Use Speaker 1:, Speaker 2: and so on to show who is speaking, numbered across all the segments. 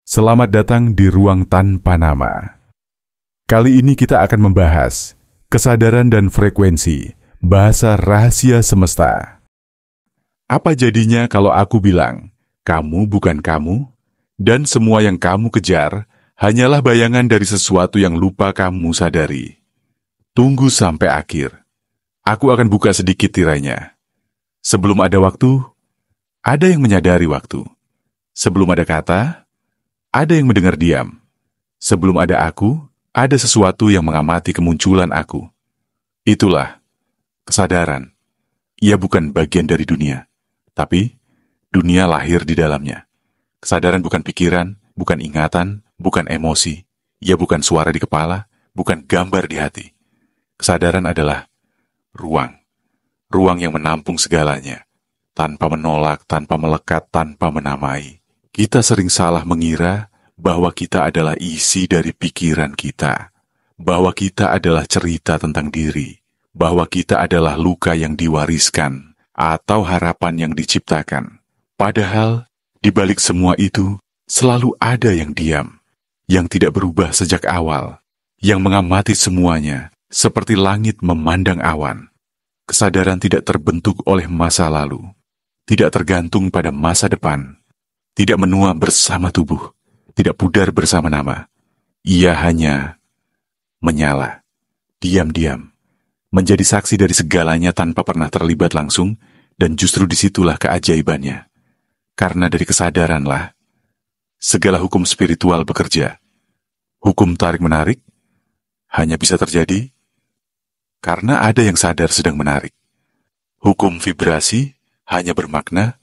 Speaker 1: Selamat datang di Ruang Tanpa Nama. Kali ini kita akan membahas kesadaran dan frekuensi, bahasa rahasia semesta. Apa jadinya kalau aku bilang, kamu bukan kamu, dan semua yang kamu kejar hanyalah bayangan dari sesuatu yang lupa kamu sadari. Tunggu sampai akhir. Aku akan buka sedikit tirainya. Sebelum ada waktu, ada yang menyadari waktu. Sebelum ada kata, ada yang mendengar diam. Sebelum ada aku, ada sesuatu yang mengamati kemunculan aku. Itulah kesadaran. Ia bukan bagian dari dunia, tapi dunia lahir di dalamnya. Kesadaran bukan pikiran, bukan ingatan, bukan emosi. Ia bukan suara di kepala, bukan gambar di hati. Kesadaran adalah ruang. Ruang yang menampung segalanya, tanpa menolak, tanpa melekat, tanpa menamai. Kita sering salah mengira bahwa kita adalah isi dari pikiran kita, bahwa kita adalah cerita tentang diri, bahwa kita adalah luka yang diwariskan, atau harapan yang diciptakan. Padahal, di balik semua itu, selalu ada yang diam, yang tidak berubah sejak awal, yang mengamati semuanya, seperti langit memandang awan. Kesadaran tidak terbentuk oleh masa lalu, tidak tergantung pada masa depan, tidak menua bersama tubuh, tidak pudar bersama nama. Ia hanya menyala, diam-diam, menjadi saksi dari segalanya tanpa pernah terlibat langsung, dan justru disitulah keajaibannya. Karena dari kesadaranlah, segala hukum spiritual bekerja. Hukum tarik-menarik hanya bisa terjadi karena ada yang sadar sedang menarik. Hukum vibrasi hanya bermakna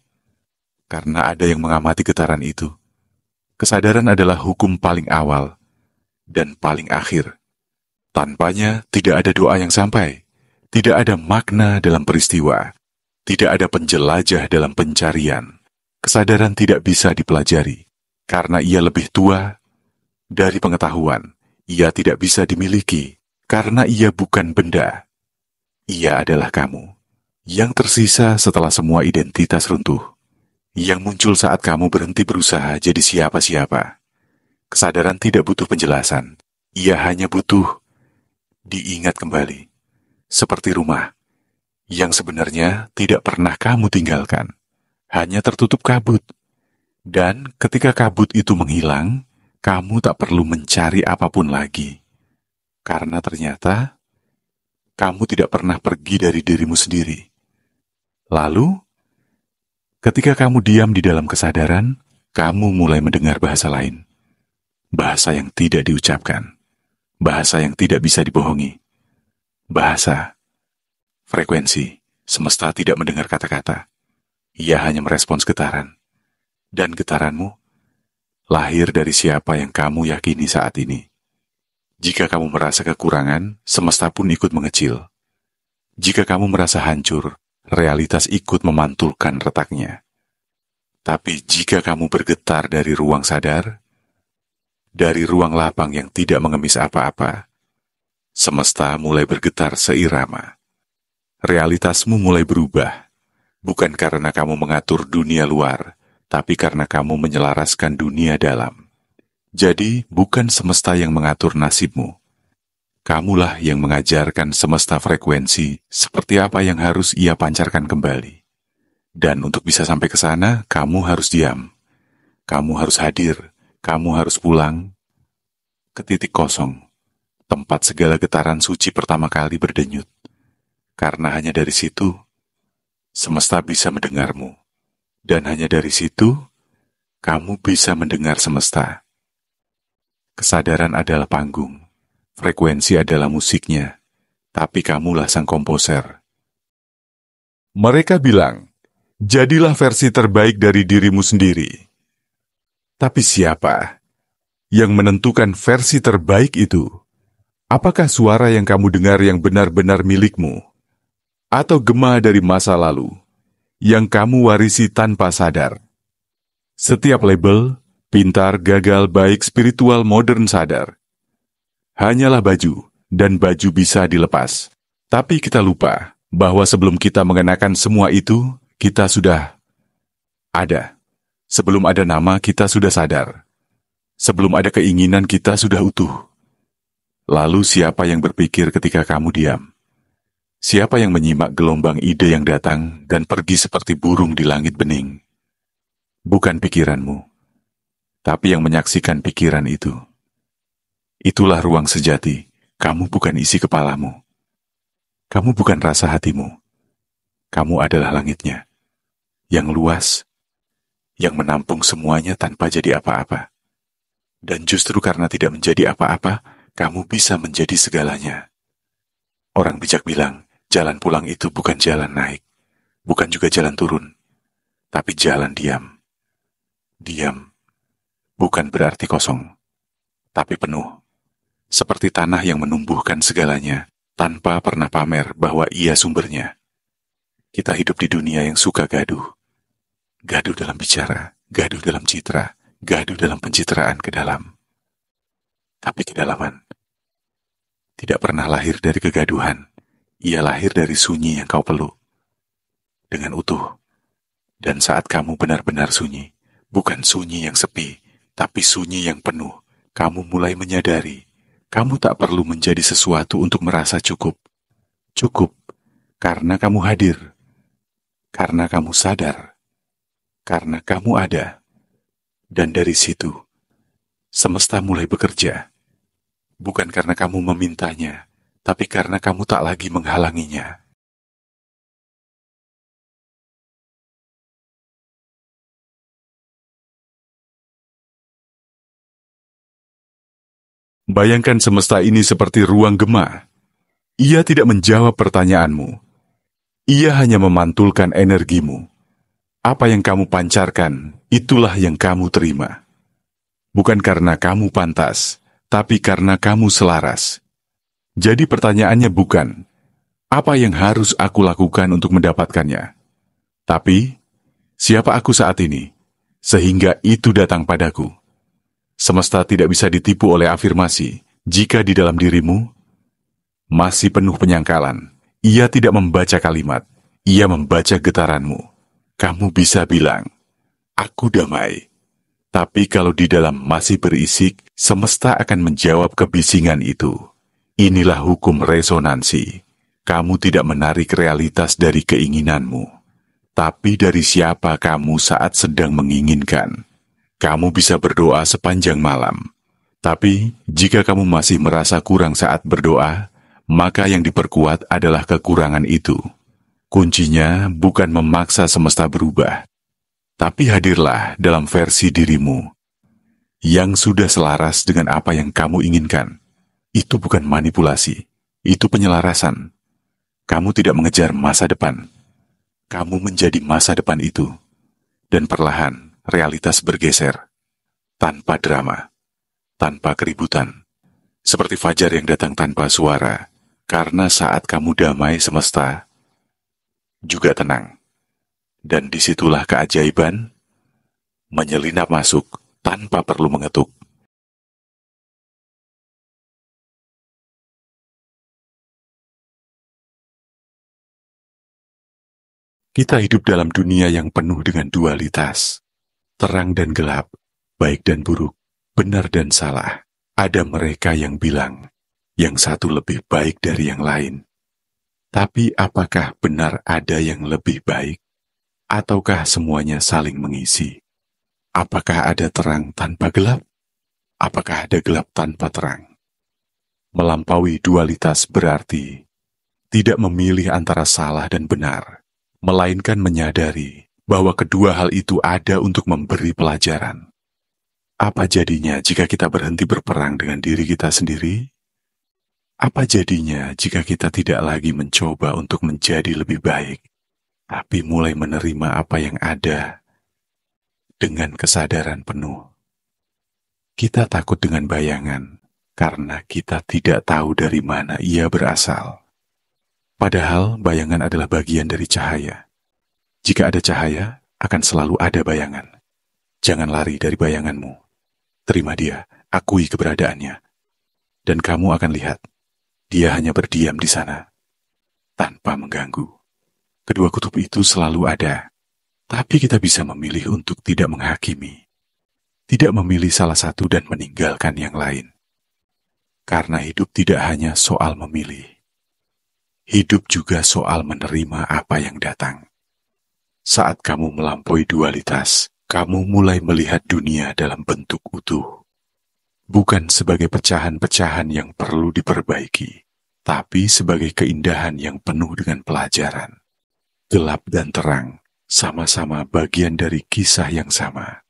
Speaker 1: karena ada yang mengamati getaran itu. Kesadaran adalah hukum paling awal dan paling akhir. Tanpanya tidak ada doa yang sampai, tidak ada makna dalam peristiwa, tidak ada penjelajah dalam pencarian. Kesadaran tidak bisa dipelajari, karena ia lebih tua dari pengetahuan. Ia tidak bisa dimiliki, karena ia bukan benda. Ia adalah kamu, yang tersisa setelah semua identitas runtuh, yang muncul saat kamu berhenti berusaha jadi siapa-siapa. Kesadaran tidak butuh penjelasan, ia hanya butuh diingat kembali. Seperti rumah, yang sebenarnya tidak pernah kamu tinggalkan, hanya tertutup kabut. Dan ketika kabut itu menghilang, kamu tak perlu mencari apapun lagi. Karena ternyata, kamu tidak pernah pergi dari dirimu sendiri. Lalu, ketika kamu diam di dalam kesadaran, kamu mulai mendengar bahasa lain. Bahasa yang tidak diucapkan. Bahasa yang tidak bisa dibohongi. Bahasa, frekuensi, semesta tidak mendengar kata-kata. Ia hanya merespons getaran. Dan getaranmu lahir dari siapa yang kamu yakini saat ini. Jika kamu merasa kekurangan, semesta pun ikut mengecil. Jika kamu merasa hancur, realitas ikut memantulkan retaknya. Tapi jika kamu bergetar dari ruang sadar, dari ruang lapang yang tidak mengemis apa-apa, semesta mulai bergetar seirama. Realitasmu mulai berubah, bukan karena kamu mengatur dunia luar, tapi karena kamu menyelaraskan dunia dalam. Jadi, bukan semesta yang mengatur nasibmu. Kamulah yang mengajarkan semesta frekuensi seperti apa yang harus ia pancarkan kembali. Dan untuk bisa sampai ke sana, kamu harus diam. Kamu harus hadir. Kamu harus pulang ke titik kosong, tempat segala getaran suci pertama kali berdenyut. Karena hanya dari situ, semesta bisa mendengarmu. Dan hanya dari situ, kamu bisa mendengar semesta. Kesadaran adalah panggung. Frekuensi adalah musiknya, tapi kamulah sang komposer. Mereka bilang, jadilah versi terbaik dari dirimu sendiri. Tapi siapa yang menentukan versi terbaik itu? Apakah suara yang kamu dengar yang benar-benar milikmu? Atau gema dari masa lalu, yang kamu warisi tanpa sadar? Setiap label, pintar, gagal, baik, spiritual, modern, sadar, hanyalah baju, dan baju bisa dilepas. Tapi kita lupa bahwa sebelum kita mengenakan semua itu, kita sudah ada. Sebelum ada nama, kita sudah sadar. Sebelum ada keinginan kita sudah utuh. Lalu siapa yang berpikir ketika kamu diam? Siapa yang menyimak gelombang ide yang datang dan pergi seperti burung di langit bening? Bukan pikiranmu, tapi yang menyaksikan pikiran itu. Itulah ruang sejati. Kamu bukan isi kepalamu. Kamu bukan rasa hatimu. Kamu adalah langitnya, yang luas, yang menampung semuanya tanpa jadi apa-apa. Dan justru karena tidak menjadi apa-apa, kamu bisa menjadi segalanya. Orang bijak bilang, jalan pulang itu bukan jalan naik, bukan juga jalan turun, tapi jalan diam. Diam bukan berarti kosong, tapi penuh. Seperti tanah yang menumbuhkan segalanya, tanpa pernah pamer bahwa ia sumbernya. Kita hidup di dunia yang suka gaduh. Gaduh dalam bicara, gaduh dalam citra, gaduh dalam pencitraan ke dalam. Tapi kedalaman tidak pernah lahir dari kegaduhan. Ia lahir dari sunyi yang kau peluk dengan utuh. Dan saat kamu benar-benar sunyi, bukan sunyi yang sepi, tapi sunyi yang penuh, kamu mulai menyadari, kamu tak perlu menjadi sesuatu untuk merasa cukup. Cukup karena kamu hadir, karena kamu sadar, karena kamu ada. Dan dari situ, semesta mulai bekerja. Bukan karena kamu memintanya, tapi karena kamu tak lagi menghalanginya. Bayangkan semesta ini seperti ruang gema. Ia tidak menjawab pertanyaanmu. Ia hanya memantulkan energimu. Apa yang kamu pancarkan, itulah yang kamu terima. Bukan karena kamu pantas, tapi karena kamu selaras. Jadi pertanyaannya bukan, apa yang harus aku lakukan untuk mendapatkannya? Tapi, siapa aku saat ini, sehingga itu datang padaku? Semesta tidak bisa ditipu oleh afirmasi, jika di dalam dirimu masih penuh penyangkalan. Ia tidak membaca kalimat, ia membaca getaranmu. Kamu bisa bilang, aku damai. Tapi kalau di dalam masih berisik, semesta akan menjawab kebisingan itu. Inilah hukum resonansi. Kamu tidak menarik realitas dari keinginanmu, tapi dari siapa kamu saat sedang menginginkan. Kamu bisa berdoa sepanjang malam. Tapi, jika kamu masih merasa kurang saat berdoa, maka yang diperkuat adalah kekurangan itu. Kuncinya bukan memaksa semesta berubah, tapi hadirlah dalam versi dirimu yang sudah selaras dengan apa yang kamu inginkan. Itu bukan manipulasi, itu penyelarasan. Kamu tidak mengejar masa depan. Kamu menjadi masa depan itu. Dan perlahan, realitas bergeser. Tanpa drama, tanpa keributan. Seperti fajar yang datang tanpa suara. Karena saat kamu damai semesta, juga tenang. Dan disitulah keajaiban menyelinap masuk tanpa perlu mengetuk. Kita hidup dalam dunia yang penuh dengan dualitas. Terang dan gelap, baik dan buruk, benar dan salah. Ada mereka yang bilang, yang satu lebih baik dari yang lain. Tapi apakah benar ada yang lebih baik? Ataukah semuanya saling mengisi? Apakah ada terang tanpa gelap? Apakah ada gelap tanpa terang? Melampaui dualitas berarti tidak memilih antara salah dan benar, melainkan menyadari bahwa kedua hal itu ada untuk memberi pelajaran. Apa jadinya jika kita berhenti berperang dengan diri kita sendiri? Apa jadinya jika kita tidak lagi mencoba untuk menjadi lebih baik, tapi mulai menerima apa yang ada dengan kesadaran penuh? Kita takut dengan bayangan karena kita tidak tahu dari mana ia berasal. Padahal bayangan adalah bagian dari cahaya. Jika ada cahaya, akan selalu ada bayangan. Jangan lari dari bayanganmu. Terima dia, akui keberadaannya. Dan kamu akan lihat, dia hanya berdiam di sana, tanpa mengganggu. Kedua kutub itu selalu ada, tapi kita bisa memilih untuk tidak menghakimi, tidak memilih salah satu dan meninggalkan yang lain. Karena hidup tidak hanya soal memilih. Hidup juga soal menerima apa yang datang. Saat kamu melampaui dualitas, kamu mulai melihat dunia dalam bentuk utuh. Bukan sebagai pecahan-pecahan yang perlu diperbaiki, tapi sebagai keindahan yang penuh dengan pelajaran. Gelap dan terang sama-sama bagian dari kisah yang sama.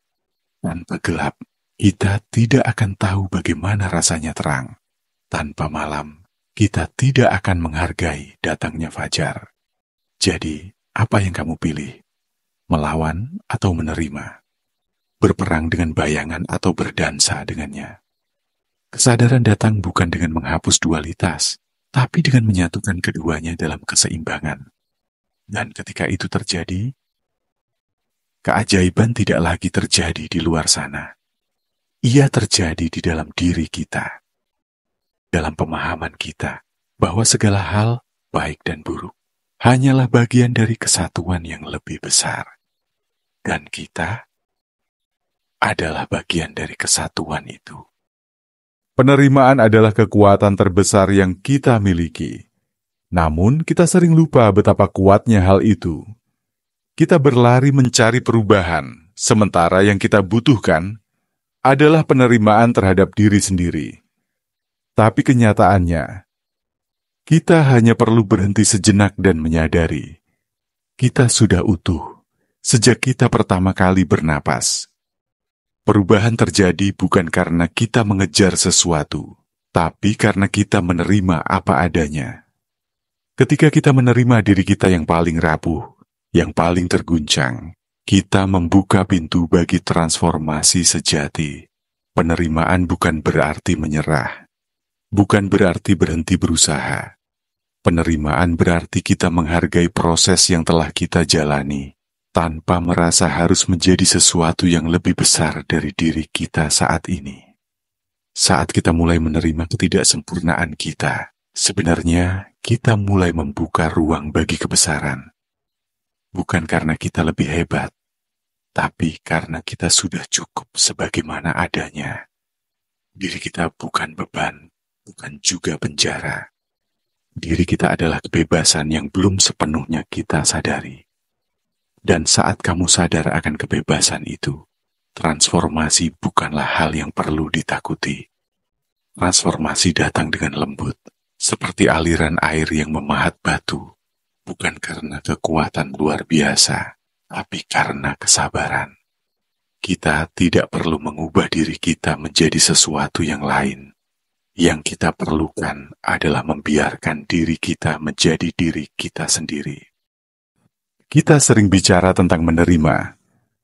Speaker 1: Tanpa gelap, kita tidak akan tahu bagaimana rasanya terang. Tanpa malam, kita tidak akan menghargai datangnya fajar. Jadi, apa yang kamu pilih? Melawan atau menerima? Berperang dengan bayangan atau berdansa dengannya? Kesadaran datang bukan dengan menghapus dualitas, tapi dengan menyatukan keduanya dalam keseimbangan. Dan ketika itu terjadi, keajaiban tidak lagi terjadi di luar sana. Ia terjadi di dalam diri kita. Dalam pemahaman kita bahwa segala hal, baik dan buruk, hanyalah bagian dari kesatuan yang lebih besar. Dan kita adalah bagian dari kesatuan itu. Penerimaan adalah kekuatan terbesar yang kita miliki. Namun, kita sering lupa betapa kuatnya hal itu. Kita berlari mencari perubahan, sementara yang kita butuhkan adalah penerimaan terhadap diri sendiri. Tapi kenyataannya, kita hanya perlu berhenti sejenak dan menyadari, kita sudah utuh sejak kita pertama kali bernapas. Perubahan terjadi bukan karena kita mengejar sesuatu, tapi karena kita menerima apa adanya. Ketika kita menerima diri kita yang paling rapuh, yang paling terguncang, kita membuka pintu bagi transformasi sejati. Penerimaan bukan berarti menyerah, bukan berarti berhenti berusaha. Penerimaan berarti kita menghargai proses yang telah kita jalani, tanpa merasa harus menjadi sesuatu yang lebih besar dari diri kita saat ini. Saat kita mulai menerima ketidaksempurnaan kita, sebenarnya kita mulai membuka ruang bagi kebesaran. Bukan karena kita lebih hebat, tapi karena kita sudah cukup sebagaimana adanya. Diri kita bukan beban, bukan juga penjara. Diri kita adalah kebebasan yang belum sepenuhnya kita sadari. Dan saat kamu sadar akan kebebasan itu, transformasi bukanlah hal yang perlu ditakuti. Transformasi datang dengan lembut, seperti aliran air yang memahat batu, bukan karena kekuatan luar biasa, tapi karena kesabaran. Kita tidak perlu mengubah diri kita menjadi sesuatu yang lain. Yang kita perlukan adalah membiarkan diri kita menjadi diri kita sendiri. Kita sering bicara tentang menerima,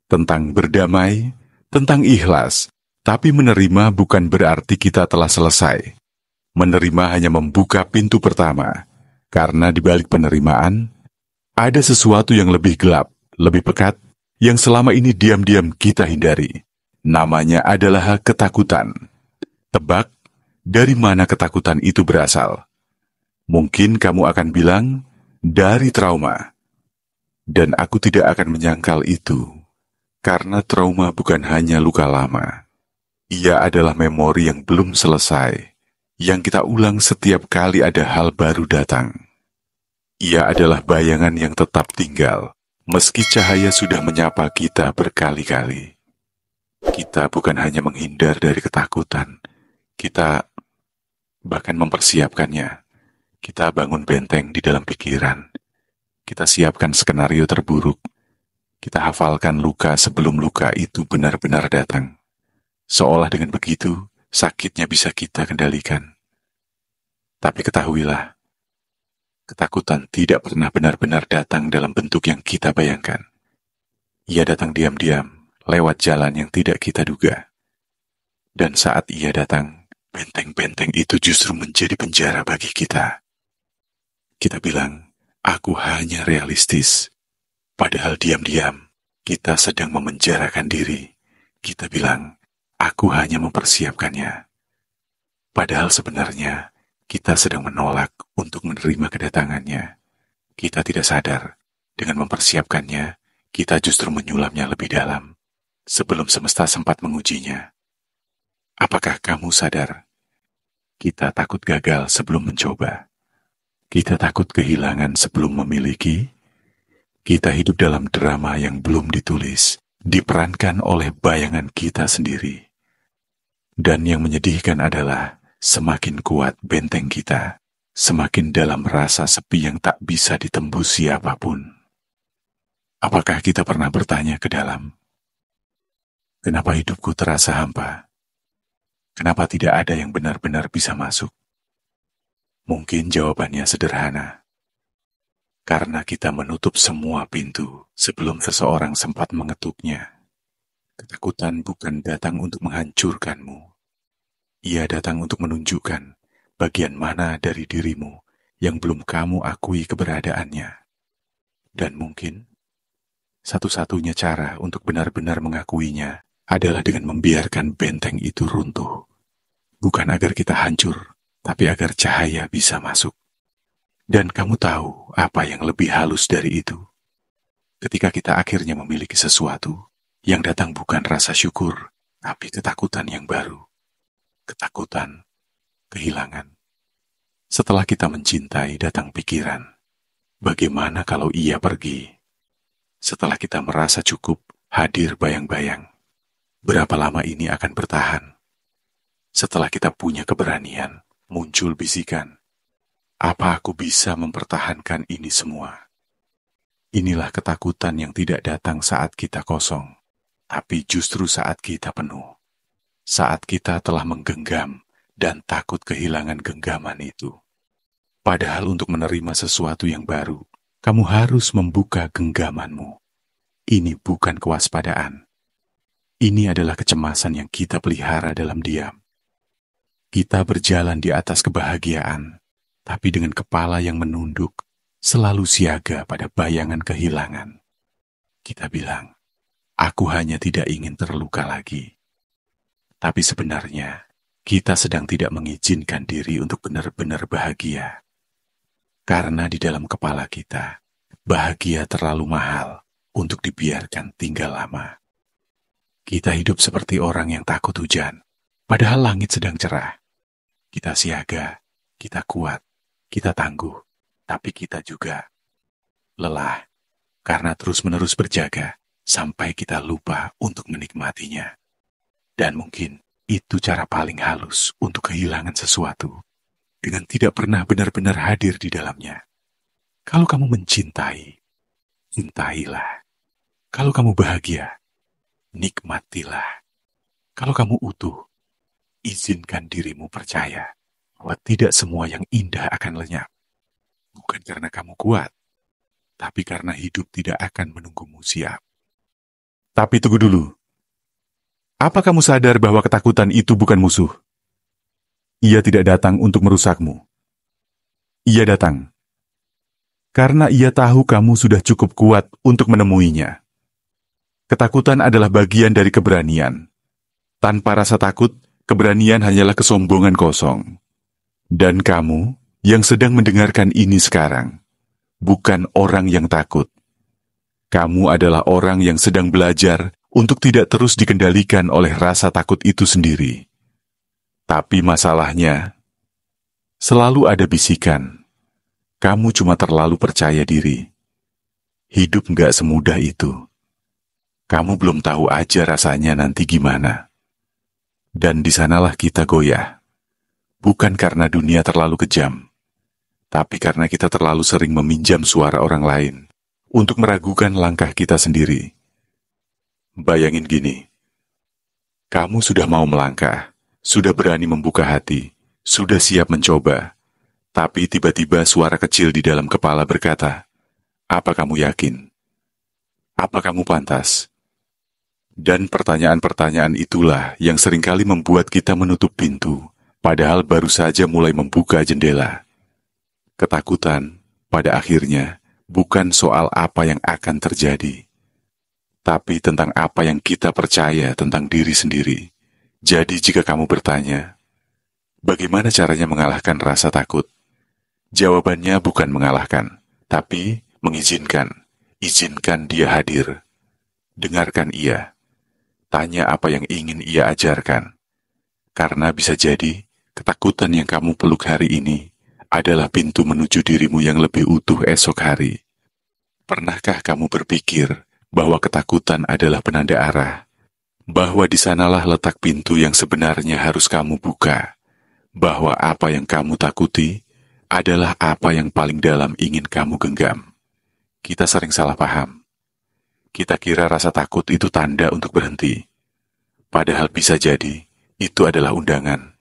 Speaker 1: tentang berdamai, tentang ikhlas, tapi menerima bukan berarti kita telah selesai. Menerima hanya membuka pintu pertama, karena di balik penerimaan, ada sesuatu yang lebih gelap, lebih pekat, yang selama ini diam-diam kita hindari. Namanya adalah ketakutan. Tebak, dari mana ketakutan itu berasal? Mungkin kamu akan bilang, dari trauma. Dan aku tidak akan menyangkal itu, karena trauma bukan hanya luka lama. Ia adalah memori yang belum selesai, yang kita ulang setiap kali ada hal baru datang. Ia adalah bayangan yang tetap tinggal, meski cahaya sudah menyapa kita berkali-kali. Kita bukan hanya menghindar dari ketakutan, kita bahkan mempersiapkannya. Kita bangun benteng di dalam pikiran. Kita siapkan skenario terburuk. Kita hafalkan luka sebelum luka itu benar-benar datang. Seolah dengan begitu, sakitnya bisa kita kendalikan. Tapi ketahuilah, ketakutan tidak pernah benar-benar datang dalam bentuk yang kita bayangkan. Ia datang diam-diam, lewat jalan yang tidak kita duga. Dan saat ia datang, benteng-benteng itu justru menjadi penjara bagi kita. Kita bilang, aku hanya realistis. Padahal diam-diam, kita sedang memenjarakan diri. Kita bilang, aku hanya mempersiapkannya. Padahal sebenarnya, kita sedang menolak untuk menerima kedatangannya. Kita tidak sadar, dengan mempersiapkannya, kita justru menyulamnya lebih dalam. sebelum semesta sempat mengujinya. Apakah kamu sadar? Kita takut gagal sebelum mencoba. Kita takut kehilangan sebelum memiliki. Kita hidup dalam drama yang belum ditulis, diperankan oleh bayangan kita sendiri. Dan yang menyedihkan adalah semakin kuat benteng kita, semakin dalam rasa sepi yang tak bisa ditembus siapapun. Apakah kita pernah bertanya ke dalam, kenapa hidupku terasa hampa? Kenapa tidak ada yang benar-benar bisa masuk? Mungkin jawabannya sederhana. Karena kita menutup semua pintu sebelum seseorang sempat mengetuknya. Ketakutan bukan datang untuk menghancurkanmu. Ia datang untuk menunjukkan bagian mana dari dirimu yang belum kamu akui keberadaannya. Dan mungkin satu-satunya cara untuk benar-benar mengakuinya adalah dengan membiarkan benteng itu runtuh. Bukan agar kita hancur, tapi agar cahaya bisa masuk. Dan kamu tahu apa yang lebih halus dari itu? Ketika kita akhirnya memiliki sesuatu, yang datang bukan rasa syukur, tapi ketakutan yang baru. Ketakutan, kehilangan. Setelah kita mencintai, datang pikiran. Bagaimana kalau ia pergi? Setelah kita merasa cukup, hadir bayang-bayang. Berapa lama ini akan bertahan? Setelah kita punya keberanian, muncul bisikan. Apa aku bisa mempertahankan ini semua? Inilah ketakutan yang tidak datang saat kita kosong, tapi justru saat kita penuh. Saat kita telah menggenggam dan takut kehilangan genggaman itu. Padahal untuk menerima sesuatu yang baru, kamu harus membuka genggamanmu. Ini bukan kewaspadaan. Ini adalah kecemasan yang kita pelihara dalam diam. Kita berjalan di atas kebahagiaan, tapi dengan kepala yang menunduk, selalu siaga pada bayangan kehilangan. Kita bilang, aku hanya tidak ingin terluka lagi. Tapi sebenarnya, kita sedang tidak mengizinkan diri untuk benar-benar bahagia. Karena di dalam kepala kita, bahagia terlalu mahal untuk dibiarkan tinggal lama. Kita hidup seperti orang yang takut hujan, padahal langit sedang cerah. Kita siaga, kita kuat, kita tangguh, tapi kita juga lelah karena terus-menerus berjaga sampai kita lupa untuk menikmatinya. Dan mungkin itu cara paling halus untuk kehilangan sesuatu, dengan tidak pernah benar-benar hadir di dalamnya. Kalau kamu mencintai, cintailah. Kalau kamu bahagia, nikmatilah. Kalau kamu utuh, izinkan dirimu percaya bahwa tidak semua yang indah akan lenyap. Bukan karena kamu kuat, tapi karena hidup tidak akan menunggumu siap. Tapi tunggu dulu. Apa kamu sadar bahwa ketakutan itu bukan musuh? Ia tidak datang untuk merusakmu. Ia datang karena ia tahu kamu sudah cukup kuat untuk menemuinya. Ketakutan adalah bagian dari keberanian. Tanpa rasa takut, keberanian hanyalah kesombongan kosong. Dan kamu yang sedang mendengarkan ini sekarang, bukan orang yang takut. Kamu adalah orang yang sedang belajar untuk tidak terus dikendalikan oleh rasa takut itu sendiri. Tapi masalahnya, selalu ada bisikan. Kamu cuma terlalu percaya diri. Hidup nggak semudah itu. Kamu belum tahu aja rasanya nanti gimana. Dan di sanalah kita goyah. Bukan karena dunia terlalu kejam, tapi karena kita terlalu sering meminjam suara orang lain untuk meragukan langkah kita sendiri. Bayangin gini, kamu sudah mau melangkah, sudah berani membuka hati, sudah siap mencoba, tapi tiba-tiba suara kecil di dalam kepala berkata, apa kamu yakin? Apa kamu pantas? Dan pertanyaan-pertanyaan itulah yang seringkali membuat kita menutup pintu, padahal baru saja mulai membuka jendela. Ketakutan, pada akhirnya, bukan soal apa yang akan terjadi, tapi tentang apa yang kita percaya tentang diri sendiri. Jadi jika kamu bertanya, bagaimana caranya mengalahkan rasa takut? Jawabannya bukan mengalahkan, tapi mengizinkan. Izinkan dia hadir. Dengarkan ia. Tanya apa yang ingin ia ajarkan. Karena bisa jadi, ketakutan yang kamu peluk hari ini adalah pintu menuju dirimu yang lebih utuh esok hari. Pernahkah kamu berpikir bahwa ketakutan adalah penanda arah? Bahwa di sanalah letak pintu yang sebenarnya harus kamu buka? Bahwa apa yang kamu takuti adalah apa yang paling dalam ingin kamu genggam? Kita sering salah paham. Kita kira rasa takut itu tanda untuk berhenti. Padahal bisa jadi, itu adalah undangan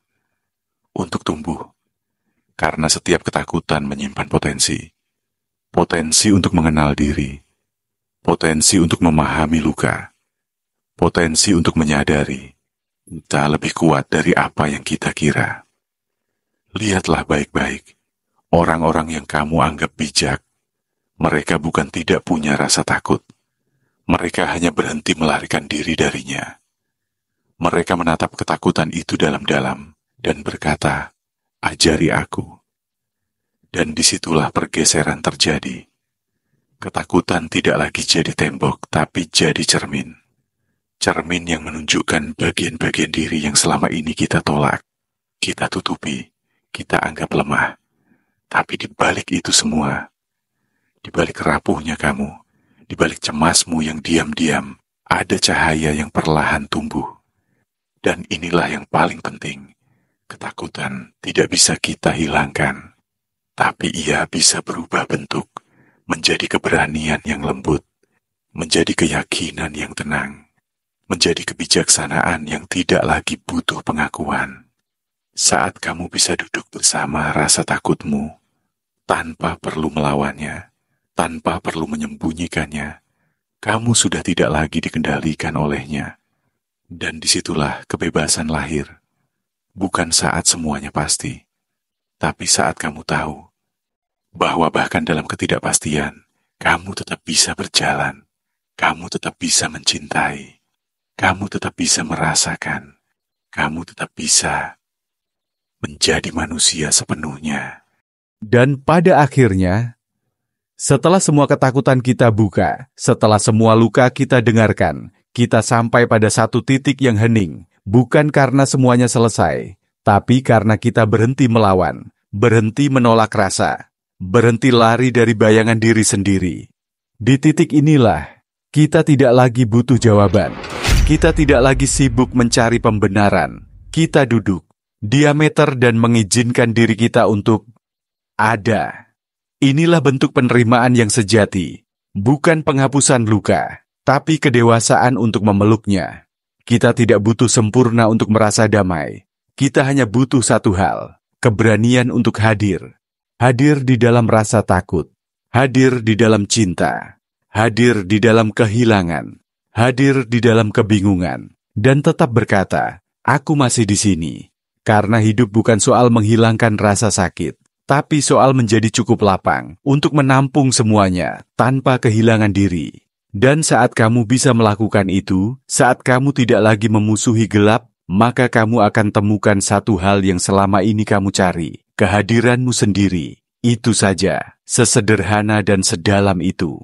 Speaker 1: untuk tumbuh. Karena setiap ketakutan menyimpan potensi. Potensi untuk mengenal diri. Potensi untuk memahami luka. Potensi untuk menyadari kita lebih kuat dari apa yang kita kira. Lihatlah baik-baik. Orang-orang yang kamu anggap bijak, mereka bukan tidak punya rasa takut. Mereka hanya berhenti melarikan diri darinya. Mereka menatap ketakutan itu dalam-dalam dan berkata, "Ajari aku." Dan disitulah pergeseran terjadi. Ketakutan tidak lagi jadi tembok, tapi jadi cermin. Cermin yang menunjukkan bagian-bagian diri yang selama ini kita tolak, kita tutupi, kita anggap lemah. Tapi di balik itu semua, di balik rapuhnya kamu, di balik cemasmu yang diam-diam, ada cahaya yang perlahan tumbuh. Dan inilah yang paling penting. Ketakutan tidak bisa kita hilangkan, tapi ia bisa berubah bentuk, menjadi keberanian yang lembut, menjadi keyakinan yang tenang, menjadi kebijaksanaan yang tidak lagi butuh pengakuan. Saat kamu bisa duduk bersama rasa takutmu, tanpa perlu melawannya, tanpa perlu menyembunyikannya, kamu sudah tidak lagi dikendalikan olehnya. Dan disitulah kebebasan lahir. Bukan saat semuanya pasti, tapi saat kamu tahu bahwa bahkan dalam ketidakpastian, kamu tetap bisa berjalan, kamu tetap bisa mencintai, kamu tetap bisa merasakan, kamu tetap bisa menjadi manusia sepenuhnya.
Speaker 2: Dan pada akhirnya, setelah semua ketakutan kita buka, setelah semua luka kita dengarkan, kita sampai pada satu titik yang hening, bukan karena semuanya selesai, tapi karena kita berhenti melawan, berhenti menolak rasa, berhenti lari dari bayangan diri sendiri. Di titik inilah, kita tidak lagi butuh jawaban. Kita tidak lagi sibuk mencari pembenaran. Kita duduk, diameter dan mengizinkan diri kita untuk ada. Inilah bentuk penerimaan yang sejati, bukan penghapusan luka, tapi kedewasaan untuk memeluknya. Kita tidak butuh sempurna untuk merasa damai. Kita hanya butuh satu hal, keberanian untuk hadir. Hadir di dalam rasa takut, hadir di dalam cinta, hadir di dalam kehilangan, hadir di dalam kebingungan, dan tetap berkata, "Aku masih di sini." Karena hidup bukan soal menghilangkan rasa sakit, tapi soal menjadi cukup lapang untuk menampung semuanya tanpa kehilangan diri. Dan saat kamu bisa melakukan itu, saat kamu tidak lagi memusuhi gelap, maka kamu akan temukan satu hal yang selama ini kamu cari, kehadiranmu sendiri. Itu saja, sesederhana dan sedalam itu.